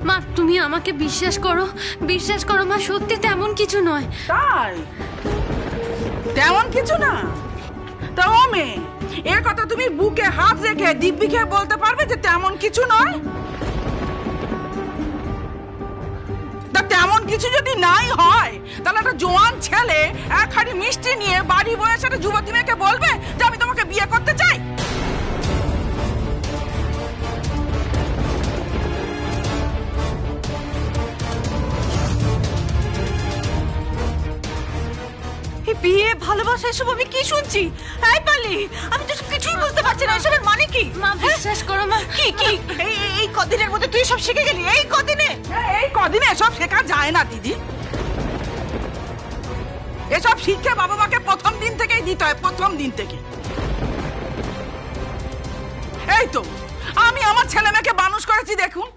মা তুমি আমাকে বিশ্বাস করো মা, সত্যি তেমন কিছু নয়। তাই তেমন কিছু না? তা ও মেয়ে, এ কথা তুমি বুকে হাত রেখে দিব্যিকে বলতে পারবে যে তেমন কিছু নয়? তা তেমন কিছু যদি নাই হয়, তাহলে একটা জোয়ান ছেলে এক হাঁড়ি মিষ্টি নিয়ে বাড়ি বসে একটা যুবতী মেয়েকে বলবে যে আমি তোমাকে বিয়ে করতে চাই? বিয়ে ভালোবাসা এসব আমি কি শুনছি? এই পালি, আমি তো কিছুই বুঝতে পারছি না এসবের মানে কি। মা বিশ্বাস করো মা। কি কি এই কদিনের মধ্যে তুই সব শিখে গেলি? এই কদিনে এসব শেখা যায় না দিদি। এসব শিক্ষা বাবা মাকে প্রথম দিন থেকেই দিতে হয়, প্রথম দিন থেকে। এই তো আমি আমার ছেলে মেয়েকে মানুষ করেছি, দেখুন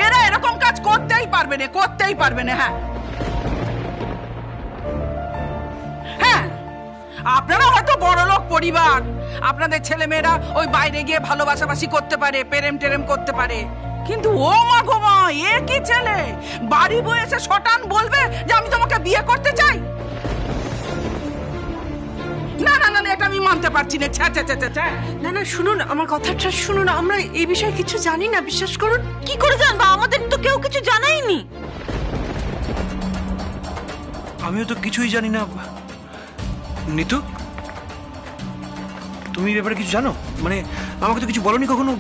এরা এরকম কাজ করতেই পারবে না। হ্যাঁ, আপনারা হয়তো বড়লোক পরিবার, আপনাদের ছেলে মেয়েরা ওই বাইরে গিয়ে ভালোবাসাবাসি করতে পারে, প্রেম টেরেম করতে পারে, কিন্তু ও মা গো মা, এ কি ছেলে বাড়ি বয়ে এসে শটান বলবে যে আমি তোমাকে বিয়ে করতে চাই? না না না, এটা আমি মানতে পারছি না। না না, শুনুন আমার কথাটা শুনুন, আমরা এই বিষয়ে কিছু জানি না, বিশ্বাস করুন। কি করে জানবো? আমাদের তো কেউ কিছু জানায়নি। আমিও তো কিছুই জানি না। নিতু, তুমি ব্যাপারে কিছু জানো? মানে আমাকে তো কিছু বলনি কখনো।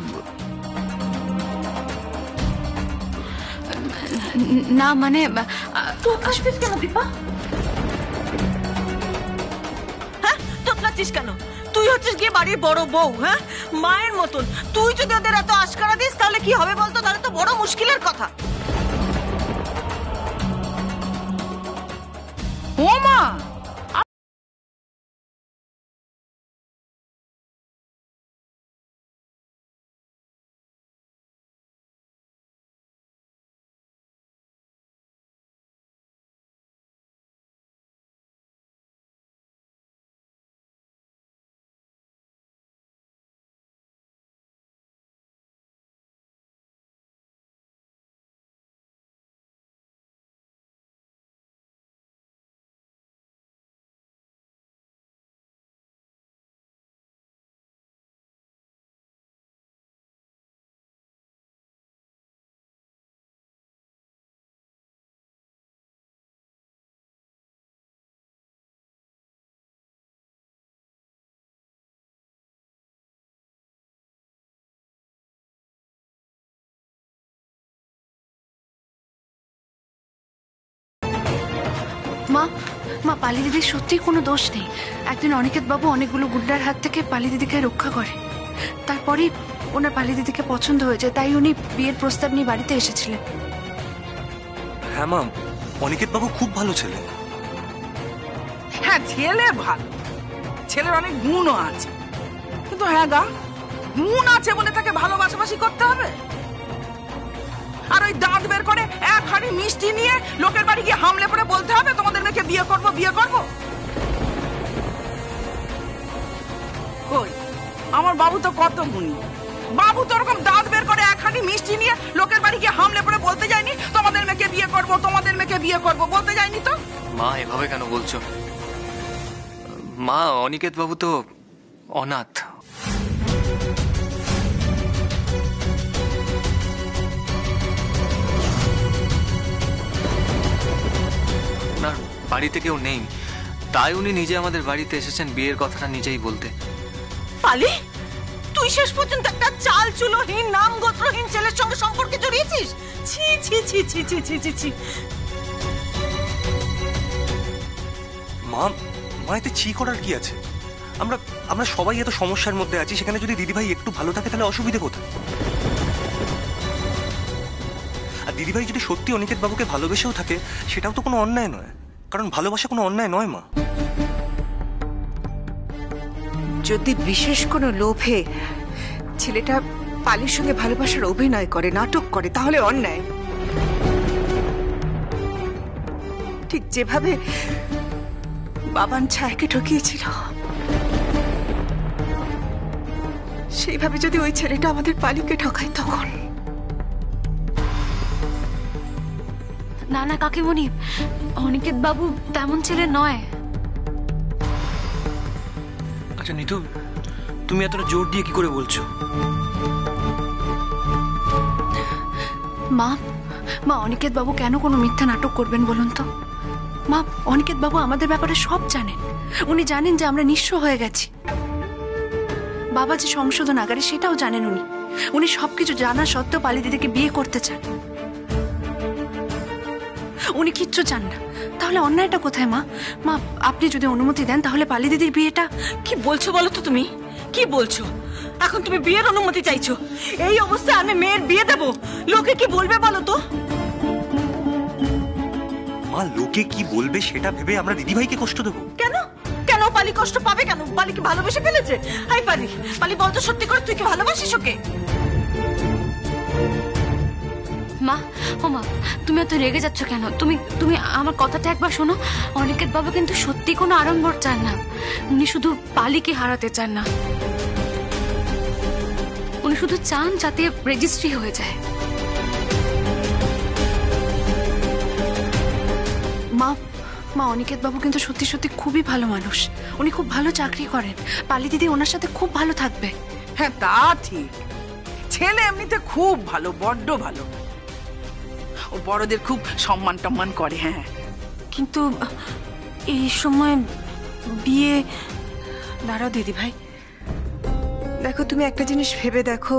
না মানে আসবিস কেন দীপা? হ্যাঁ, তোতলাচ্ছিস কেন? তুই হচ্ছিস গিয়ে বাড়ির বড় বউ, হ্যাঁ মায়ের মতন। তুই যদি ওদের এত আশকারা দিস তাহলে কি হবে বলতো? তাহলে তো বড় মুশকিলের কথা। ও মা, মা মা পালি দিদির সত্যিই কোনো দোষ নেই। একদিন অনিকেত বাবু অনেকগুলো গুন্ডার হাত থেকে পালি দিদিকে রক্ষা করে, তারপরেই ওনার পালি দিদিকে পছন্দ হয়েছে, তাই উনি বিয়ের প্রস্তাব নিয়ে বাড়িতে এসেছিলেন। হ্যাঁ মা, অনিকেত বাবু খুব ভালো ছেলে। হ্যাঁ ছেলে ভালো, ছেলের অনেক গুণও আছে, কিন্তু হ্যাঁ গা, গুণ আছে বলে তাকে ভালোবাসাবাসি করতে হবে? আর ওই দাঁত বের করে এক হাঁড়ি মিষ্টি নিয়ে লোকের বাড়ি গিয়ে হামলে পড়ে বলতে হবে তোমাদের মেয়েকে বিয়ে করবো? কই, আমার বাবু তো কত গুণী। বাবু তো ওরকম দাঁত বের করে এক হাঁড়ি মিষ্টি নিয়ে লোকের বাড়ি গিয়ে হামলে পড়ে বলতে যায়নি তোমাদের মেয়েকে বিয়ে করবো, বলতে যায়নি তো? মা এভাবে কেন বলছো? মা, অনিকেত বাবু তো অনাথ। ওনার বাড়িতে কেউ নেই, তাই উনি নিজে আমাদের বাড়িতে এসেছেন বিয়ের কথাটা নিজেই বলতে। পালি, তুই শেষ পর্যন্ত একটা চাল চুলোহীন নাম গোত্রহীন ছেলের সঙ্গে সম্পর্কে জড়িয়েছিস? ছি ছি ছি ছি ছি ছি ছি ছি। মা, এতে ছি করার কি আছে? আমরা সবাই এত সমস্যার মধ্যে আছি, সেখানে যদি দিদিভাই একটু ভালো থাকে তাহলে অসুবিধে কোথায়? আর দিদিভাই যদি সত্যি অনিকেত বাবুকে ভালোবেসেও থাকে, সেটাও তো কোনো অন্যায় নয়, কারণ ভালোবাসা কোনো অন্যায় নয় মা। যদি বিশেষ কোনো লোভে ছেলেটা পালির সঙ্গে ভালোবাসার অভিনয় করে, নাটক করে, তাহলে অন্যায়। ঠিক যেভাবে বাবান ছায়াকে ঠকিয়েছিল, সেইভাবে যদি ওই ছেলেটা আমাদের পালিকে ঠকায়, তখন না না কাকিমণি, অনিকেত বাবু তেমন ছেলে নয়। আচ্ছা নিতু, তুমি এতটা জোর দিয়ে কি করে বলছো? মা মা অনিকেত বাবু কেন কোনো মিথ্যা নাটক করবেন বলুন তো? মা অনিকেত বাবু আমাদের ব্যাপারে সব জানেন। উনি জানেন যে আমরা নিঃস্ব হয়ে গেছি। বাবা যে সংশোধনাগারে সেটাও জানেন উনি। উনি সবকিছু জানা সত্ত্বেও পালি দিদিকে বিয়ে করতে চান। উনি কিচ্ছু চান না। তাহলে অন্যায়টা কোথায় মা? মা আপনি যদি অনুমতি দেন তাহলে পালি দিদির বিয়েটা। কি বলছো বলো তো তুমি? কি বলছো? এখন তুমি বিয়ের অনুমতি চাইছো? এই অবস্থায় আমি মেয়ের বিয়ে দেব? লোকে কি বলবে বলো তো? মা লোকে কি বলবে সেটা ভেবে আমরা দিদিভাইকে কষ্ট দেবো? কেন কেন পালি কষ্ট পাবে কেন? পালি কি ভালোবেসে ফেলেছে? হাই পালি, পালি বলতো সত্যি করে তুই কি ভালোবাসিস ওকে? মা ও মা, তুমি এত রেগে যাচ্ছ কেন? তুমি তুমি আমার কথাটা একবার শোনো। অনিকেত বাবু কিন্তু সত্যি কোনো আড়ম্বর চান না। উনি শুধু পালিকে হারাতে চান না। উনি শুধু চান যাতে রেজিস্ট্রি হয়ে যায়। মা মা অনিকেত বাবু কিন্তু সত্যি সত্যি খুবই ভালো মানুষ। উনি খুব ভালো চাকরি করেন। পালি দিদি ওনার সাথে খুব ভালো থাকবে। হ্যাঁ তা ঠিক, ছেলে এমনিতে খুব ভালো, বড্ড ভালো। ও বড়দের খুব সম্মান টম্মান করে। হ্যাঁ কিন্তু এই সময় বিয়ে। দাঁড়াও দিদি ভাই, দেখো তুমি একটা জিনিস ভেবে দেখো,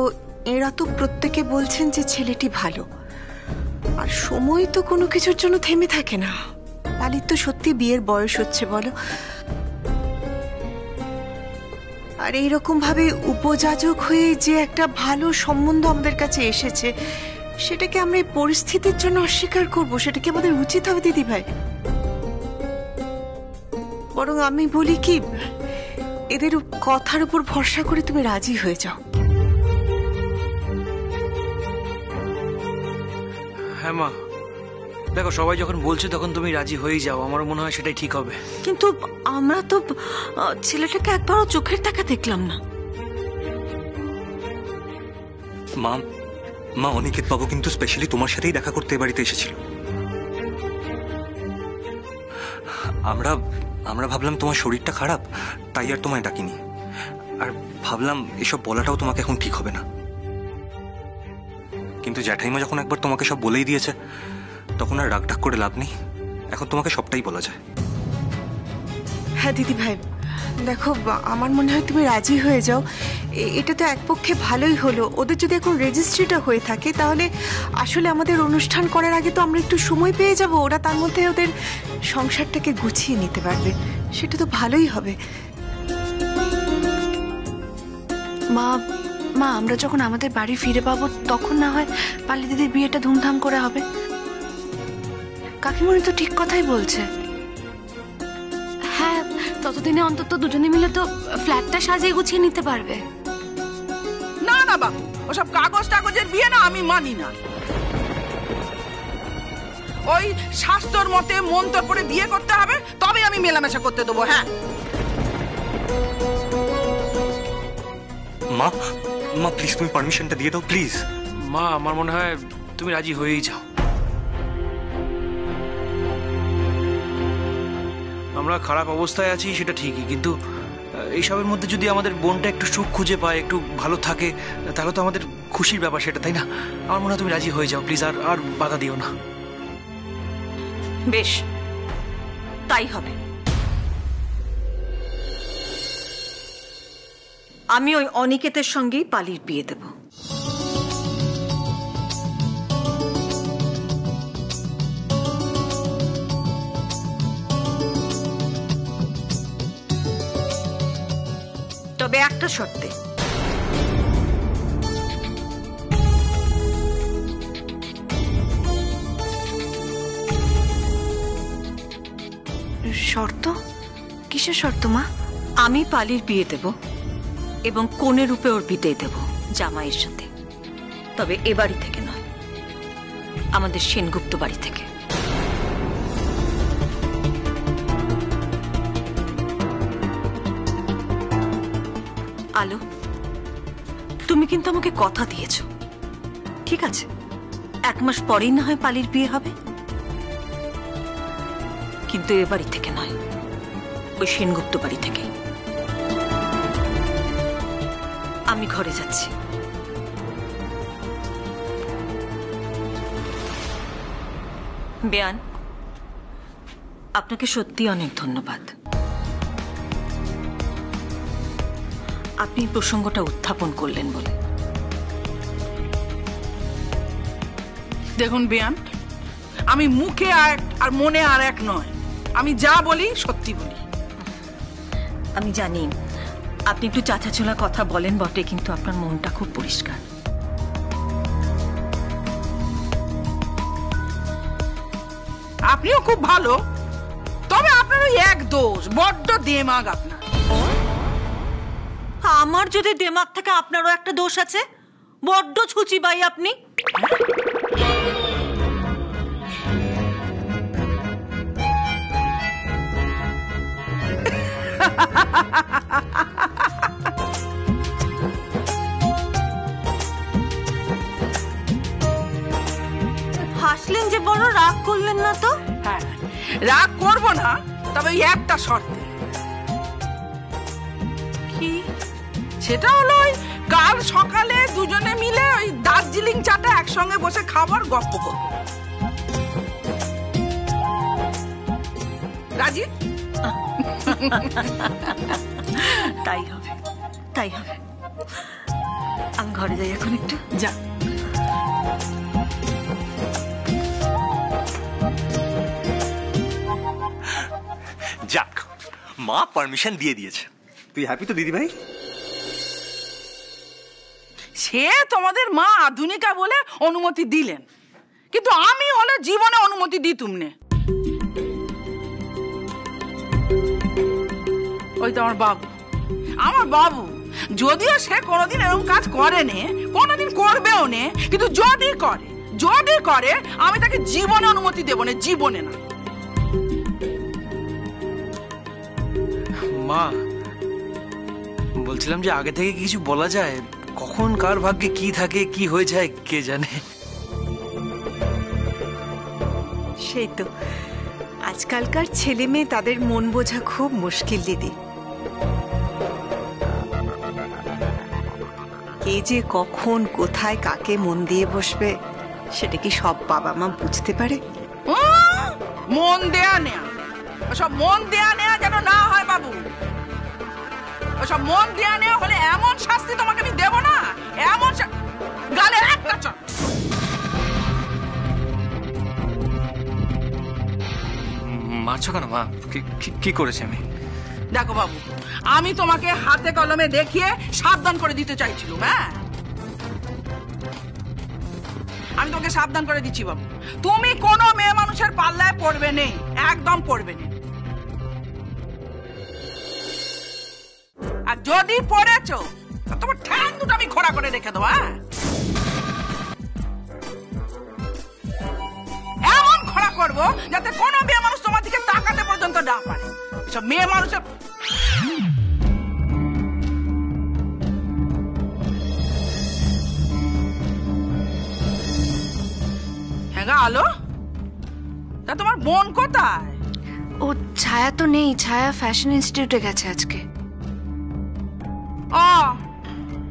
এরা তো প্রত্যেকে বলছেন যে ছেলেটি ভালো, আর সময় তো কোনো কিছুর জন্য থেমে থাকে না। পালির তো সত্যি বিয়ের বয়স হচ্ছে বলো। আর এইরকম ভাবে উপযাজক হয়ে যে একটা ভালো সম্বন্ধ আমাদের কাছে এসেছে, সেটাকে আমরা এই পরিস্থিতির জন্য অস্বীকার করব? সেটা কি আমাদের উচিত হবে দিদি ভাই? বরং আমি বলি কি, এদের কথার উপর ভরসা করে তুমি রাজি হয়ে যাও। হ্যাঁ মা, দেখো সবাই যখন বলছে তখন তুমি রাজি হয়েই যাও। আমারও মনে হয় সেটাই ঠিক হবে। কিন্তু আমরা তো ছেলেটাকে একবারও চোখের দেখা দেখলাম না। মা মা অনিকেত বাবু কিন্তু স্পেশালি তোমার সাথেই দেখা করতে এ বাড়িতে এসেছিল। আমরা আমরা ভাবলাম তোমার শরীরটা খারাপ, তাই আর তোমায় ডাকিনি। আর ভাবলাম এসব বলাটাও তোমাকে এখন ঠিক হবে না। কিন্তু জ্যাঠাইমা যখন একবার তোমাকে সব বলেই দিয়েছে, তখন আর রাগ ঢাক করে লাভ নেই। এখন তোমাকে সবটাই বলা যায়। হ্যাঁ দিদি ভাই, দেখো আমার মনে হয় তুমি রাজি হয়ে যাও। এটা তো এক পক্ষে ভালোই হলো। ওদের যদি এখন রেজিস্ট্রিটা হয়ে থাকে, তাহলে আসলে আমাদের অনুষ্ঠান করার আগে তো আমরা একটু সময় পেয়ে যাব। ওরা তার মধ্যে ওদের সংসারটাকে গুছিয়ে নিতে পারবে, সেটা তো ভালোই হবে। মা মা আমরা যখন আমাদের বাড়ি ফিরে পাবো তখন না হয় পালি দিদির বিয়েটা ধুমধাম করে হবে। কাকিমণি তো ঠিক কথাই বলছে। হ্যাঁ, ততদিনে অন্তত দুজনে মিলে তো ফ্ল্যাটটা সাজিয়ে গুছিয়ে নিতে পারবে। না না বাবু, ওসব কাগজ টাগজের বিয়ে না আমি মানি না। ওই শাস্ত্রর মতে মন্ত্র পড়ে বিয়ে করতে হবে, তবে আমি মেলামেশা করতে দেবো। হ্যাঁ মা মা প্লিজ তুমি পারমিশনটা দিয়ে দাও প্লিজ। মা আমার মনে হয় তুমি রাজি হয়েই যাও। আমরা খারাপ অবস্থায় আছি সেটা ঠিকই, কিন্তু এইসবের মধ্যে যদি আমাদের বোনটা একটু সুখ খুঁজে পায়, একটু ভালো থাকে, তাহলে তো আমাদের খুশির ব্যাপার সেটা, তাই না? আমার মনে হয় তুমি রাজি হয়ে যাও প্লিজ, আর আর বাধা দিও না। বেশ, তাই হবে। আমি ওই অনিকেতের সঙ্গেই পালির বিয়ে দেব। তবে একটা শর্তে। শর্ত? কিসের শর্ত মা? আমি পালির বিয়ে দেব এবং কনে রূপে ওর বিদায় দেব জামাইয়ের সাথে। তবে এ বাড়ি থেকে নয়, আমাদের সেনগুপ্ত বাড়ি থেকে। আলো, তুমি কিন্তু আমাকে কথা দিয়েছো, ঠিক আছে? 1 মাস পরেই না হয় পালির বিয়ে হবে। কিন্তু এ বাড়ি থেকে নয়, ওই সেনগুপ্ত বাড়ি থেকে। আমি ঘরে যাচ্ছি। বেয়ান, আপনাকে সত্যি অনেক ধন্যবাদ। আপনি প্রসঙ্গটা উত্থাপন করলেন বলে। দেখুন বেয়ান, আমি মুখে এক আর মনে আর এক নয়। আমি যা বলি সত্যি বলি। আমি জানি আপনি একটু চাচাচোলা কথা বলেন বটে, কিন্তু আপনার মনটা খুব পরিষ্কার। আপনিও খুব ভালো, তবে আপনার ওই এক দোষ, বড্ড দেমাগ আপনার। আমার যদি দেমাগ থেকে আপনারও একটা দোষ আছে, বড্ড ছুচি বাই আপনি। হাসলেন যে, বড় রাগ করলেন না তো? হ্যাঁ, রাগ করব না, তবে ওই একটা শর্তে। কি? সেটা হলো ওই কাল সকালে দুজনে মিলে ওই দার্জিলিং চাটা একসঙ্গে বসে খাবার গপ্প করব। রাজি? তাই হবে, তাই হবে। আমি ঘরে যাই এখন একটু। যা। যাক, মা পারমিশন দিয়ে দিয়েছে। তুই হ্যাপি তো দিদি ভাই? সে তোমাদের মা আধুনিকা বলে অনুমতি দিলেন, কিন্তু আমি হলে জীবনে অনুমতি দিতুম নে। ওই তো আমার বাবু, যদিও সে কোনোদিন এরকম কাজ করেনি, কোনোদিন করবেও নে, কিন্তু যদি করে আমি তাকে জীবনে অনুমতি দেব না, জীবনে না। মা, বলছিলাম যে আগে থেকে কিছু বলা যায়? কখন কার ভাগ্যে কি থাকে, কি হয়ে যায় কে জানে। সেই তো, আজকালকার ছেলে মেয়ে তাদের মন বোঝা খুব মুশকিল দিদি। কে যে কখন কোথায় কাকে মন দিয়ে বসবে সেটা কি সব বাবা মা বুঝতে পারে? মন দেয়া নেয়া, ওসব মন দেয়া নেয়া যেন না হয় বাবু। ওসব মন দেয়া নেয়া হলে এমন শাস্তি তোমাকে আমি দেব না, এমন গালে একটা চট। মারছো কেন মা? কি করেছি আমি? দেখো বাবু, আমি তোমাকে হাতে কলমে দেখিয়ে সাবধান করে দিতে চাইছিলাম। হ্যাঁ, আমি তোমাকে সাবধান করে দিচ্ছি বাবু, তুমি কোনো মেয়ে মানুষের পাল্লায় পড়বে নেই, একদম পড়বে নেই। আর যদি পড়েছো তোমার ঠ্যাং দুটো আমি খোড়া করে রেখে দেবো। হ্যাঁ, এমন খোড়া করবো যাতে কোনো মেয়ে মানুষ তোমার দিকে তাকাতে পর্যন্ত না পারে। এসব মেয়ে মানুষের আলো। তা তোমার বোন কোথায়? ও ছায়া তো নেই, ছায়া ফ্যাশন ইনস্টিটিউটে গেছে আজকে।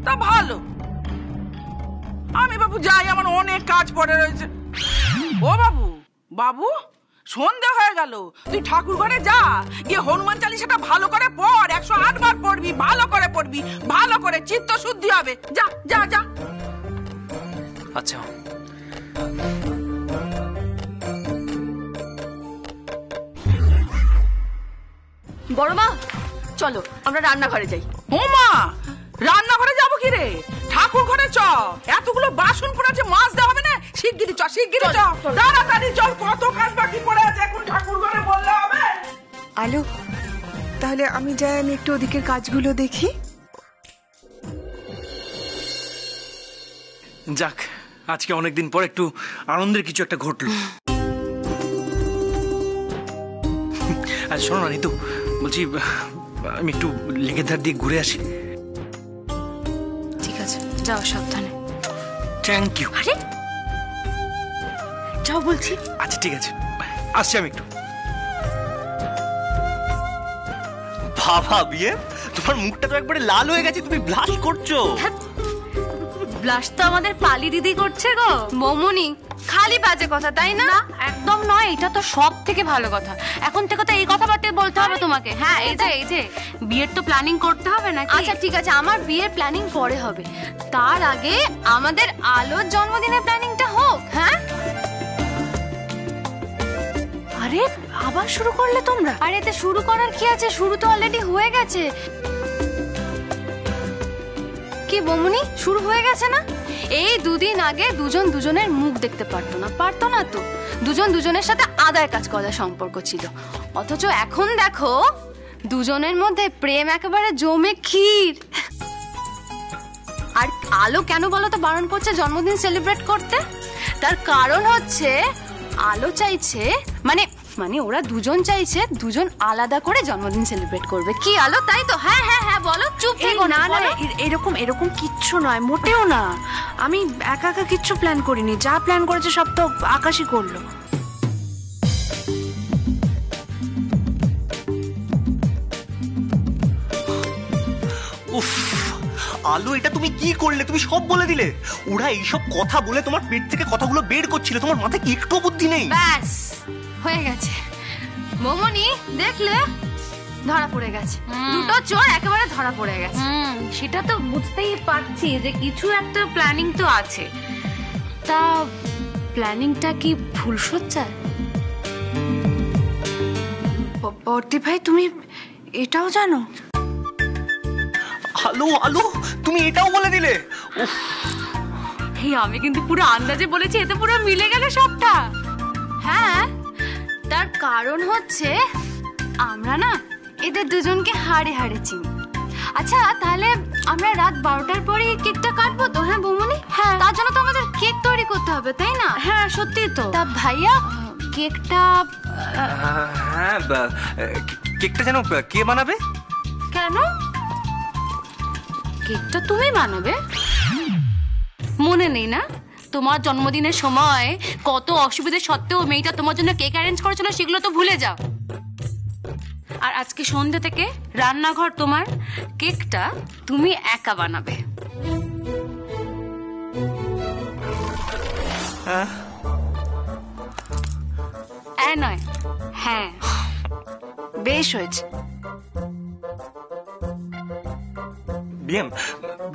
তা ভালো। আমি বাবু যাই, আমার অনেক কাজ পড়ে রয়েছে। ও বাবু, সন্ধ্যা হয়ে গেল, তুই ঠাকুর ঘরে যা, গিয়ে হনুমান চালিসাটা ভালো করে পড়, 108 বার পড়বি, ভালো করে পড়বি, ভালো করে চিত্ত শুদ্ধি হবে। যা যা যা। আচ্ছা। বড় মা, চলো আমরা রান্নাঘরে যাই। ওমা, রান্নাঘরে যাবো কি রে? ঠাকুর ঘরে চ, এতগুলো বাসন পড়ে আছে, মাছ দেওয়া হবে না? শিগগিরি চ, তাড়াতাড়ি চল, কত কাজ বাকি পড়ে আছে, এখন ঠাকুর ঘরে বললে হবে? আলো, তাহলে আমি যাই, আমি একটু ওদিকের কাজগুলো দেখি। যাক, আজকে অনেকদিন পর একটু আনন্দের কিছু একটা ঘটলো। আচ্ছা শোনো না নিতু, বলছি আমি একটু লেকের ধার দিয়ে ঘুরে আসি। ঠিক আছে, যাও সাবধানে। Thank you. আরে যাও বলছি। আচ্ছা ঠিক আছে, আসছি আমি একটু। বাবা বিয়ে, তোমার মুখটা তো একবারে লাল হয়ে গেছে, তুমি ব্লাশ করছো। ব্লাশ তো আমাদের পালি দিদি করছে গো। মমনি খালি বাজে কথা, তাই না? একদম নয়, এটা তো সব থেকে ভালো কথা। এখন থেকে তো এই কথাবার্তাই বলতে হবে তোমাকে। হ্যাঁ, এই যে বিয়ের তো প্ল্যানিং করতে হবে নাকি? আচ্ছা ঠিক আছে, আমার বিয়ের প্ল্যানিং পরে হবে, তার আগে আমাদের আলোর জন্মদিনের প্ল্যানিংটা হোক। হ্যাঁ, আরে আবার শুরু করলে তোমরা? আরে এতে শুরু করার কি আছে, শুরু তো অলরেডি হয়ে গেছে। কি বমুনি, শুরু হয়ে গেছে না? এই দুদিন আগে দুজন দুজনের মুখ দেখতে পারতো না তো, দুজন দুজনের সাথে আদায় কাজ করার সম্পর্ক ছিল, অথচ এখন দেখো দুজনের মধ্যে প্রেম একেবারে জমে ক্ষীর। আর আলো কেন বলো তো বারণ করছে জন্মদিন সেলিব্রেট করতে? তার কারণ হচ্ছে আলো চাইছে, মানে ওরা দুজন চাইছে দুজন আলাদা করে জন্মদিন সেলিব্রেট করবে। কি আলো, তাই তো? হ্যাঁ হ্যাঁ হ্যাঁ, বলো। চুপ থেকো না। না এরকম কিচ্ছু নয়, মোটেও না। আমি একা কিচ্ছু প্ল্যান করিনি, যা প্ল্যান করেছে সব তো আকাশই করলো। উফ আলো, এটা তুমি কি করলে? তুমি সব বলে দিলে। ওরা এইসব কথা বলে তোমার পেট থেকে কথাগুলো বের করছিল, তোমার মাথায় কি একটু বুদ্ধি নেই? ব্যাস হয়ে গেছে। মোমনি দেখলে, ধরা পড়ে গেছে, দুটো চোর একেবারে ধরা পড়ে গেছে। সেটা তো বুঝতেই পারছি যে কিছু একটা প্ল্যানিং তো আছে। তা প্ল্যানিংটা কি ফুলসজ্জায়? বর্দি ভাই, তুমি এটাও জানো? আলো তুমি এটাও বলে দিলে? আমি কিন্তু পুরো আন্দাজে বলেছি, এতে পুরো মিলে গেল সবটা। হ্যাঁ, তার কারণ হচ্ছে আমরা না এদের দুজনকে হাড়ে হাড়ে চিনি। আচ্ছা তাহলে আমরা রাত 12টার পরে কেকটা কাটবো তো? হ্যাঁ বৌমনি, হ্যাঁ, তার জন্য তো আমাদের কেক তৈরি করতে হবে, তাই না? হ্যাঁ সত্যি তো। তা ভাইয়া, কেকটা হ্যাঁ, কেকটা যেন কে বানাবে? কেন, কেকটা তুমি বানাবে? মনে নেই না তোমার জন্মদিনের সময় কত অসুবিধা সত্ত্বেও মেয়েটা তোমার জন্য কেক অ্যারেঞ্জ করেছিল? সেগুলো তো ভুলে যাও। আর আজকে সন্ধ্যা থেকে রান্নাঘর তোমার, কেকটা তুমি একা বানাবে। নয়, হ্যাঁ বেশ হয়েছে।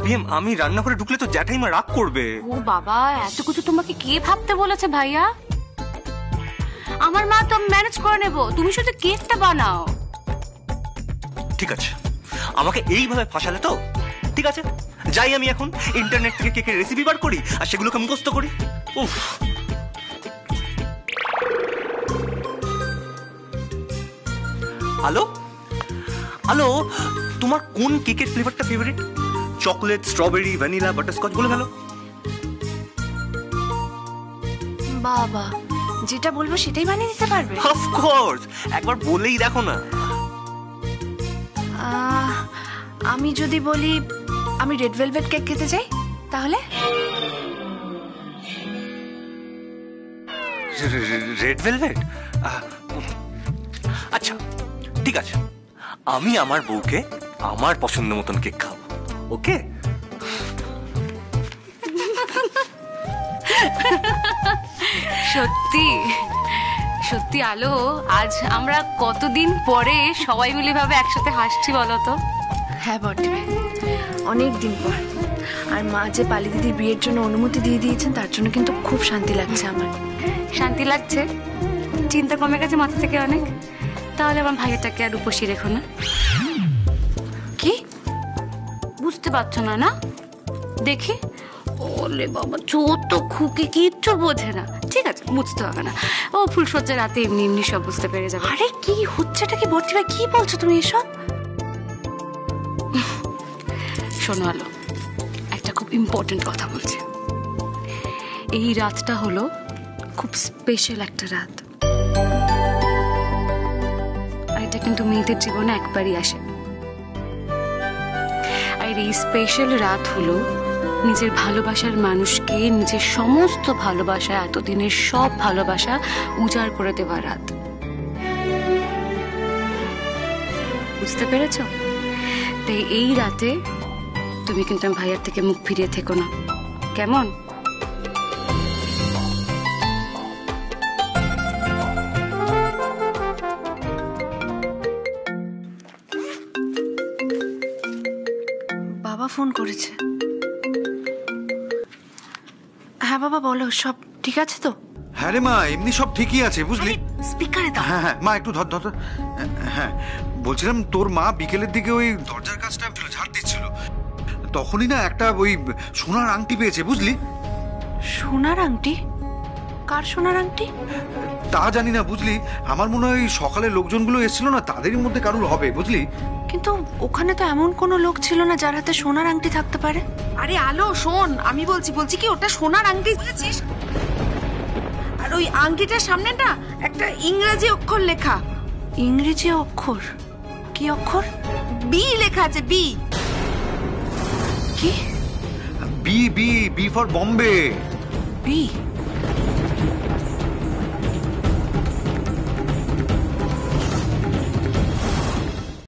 বিএম, আমি রান্নাঘরে ঢুকলে তো জ্যাঠাইমা রাগ করবে। ও বাবা, এত কিছু তোমাকে কে ভাবতে বলেছে ভাইয়া? আমার মা তো ম্যানেজ করে নেব, তুমি শুধু কেকটা বানাও। ঠিক আছে, আমাকে এইভাবে ফাঁসালে তো? ঠিক আছে, যাই আমি এখন ইন্টারনেট থেকে কেকের রেসিপি বার করি আর সেগুলোকে মুখস্থ করি। উফ, আলো, তোমার কোন কেকের ফ্লেভারটা favourite? Chocolate, strawberry, vanilla, butterscotch, বলে ফেলো। বাবা, যেটা বলবো সেটাই বানিয়ে দিতে পারবে? অফ কোর্স, একবার বলেই দেখো না। আমি যদি বলি আমি রেড ভেলভেট কেক খেতে চাই, তাহলে? Red velvet? আচ্ছা ঠিক আছে, আমি আমার বউকে আমার পছন্দ মতন কেক খাবো, ওকে? সত্যি সত্যি আলো, আজ আমরা কতদিন পরে সবাই মিলে ভাবে একসাথে হাসছি বলো তো? হ্যাঁ বটে, অনেক দিন পর। আর মা যে পালি দিদির বিয়ের জন্য অনুমতি দিয়ে দিয়েছেন, তার জন্য কিন্তু খুব শান্তি লাগছে আমার। শান্তি লাগছে? চিন্তা কমে গেছে মাথা থেকে অনেক? তাহলে আমার ভাইয়াটাকে আর উপসী রেখো না। কি বুঝতে পারছো না? না দেখি, ওলে বাবা, চোর তো খুকি কিচ্ছু বোঝে না। ঠিক আছে, বুঝতে হবে না, ও ফুলসজ্জার রাতে এমনি এমনি সব বুঝতে পেরে যাবে। আরে কি হচ্ছেটা কি বর্তি ভাই, কি বলছো তুমি এসব? শোনো আলো, একটা খুব ইম্পর্টেন্ট কথা বলছি। এই রাতটা হলো খুব স্পেশাল একটা রাত, আর এটা কিন্তু মেয়েদের জীবনে একবারই আসে। আর এই স্পেশাল রাত হলো নিজের ভালোবাসার মানুষকে নিজের সমস্ত ভালোবাসা, এতদিনের সব ভালোবাসা উজাড় করে দেওয়ার রাত। বুঝতে পেরেছো? তাই এই রাতে তুমি কিন্তু আমার ভাইয়ার থেকে মুখ ফিরিয়ে থেকো না, কেমন? বাবা ফোন করেছে। হ্যাঁ বাবা বলো, সব ঠিক আছে তো? হ্যাঁ রে মা, এমনি সব ঠিকই আছে বুঝলি। স্পিকারে দাও। হ্যাঁ হ্যাঁ মা, একটু ধর ধর ধর। হ্যাঁ বলছিলাম, তোর মা বিকেলের দিকে ওই দরজার কাজটা ঝাড় দিচ্ছিল, তখনই না একটা ওই সোনার আংটি পেয়েছে বুঝলি। সোনার আংটি? কার সোনার আংটি? তা জানি না বুঝলি, আমার মনে হয় সকালে লোকজনগুলো এসেছিল না, তাদেরই মধ্যে কারুর হবে বুঝলি। কিন্তু ওখানে তো এমন কোনো লোক ছিল না যার হাতে সোনার আংটি থাকতে পারে। আরে আলো শোন, আমি বলছি কি ওটা সোনার আংটি বুঝেছিস? আর ওই আংটিটার সামনে না একটা ইংরেজি অক্ষর লেখা। ইংরেজি অক্ষর? কি অক্ষর? বি লেখা আছে, বি। কি? B B B for Bombay. B?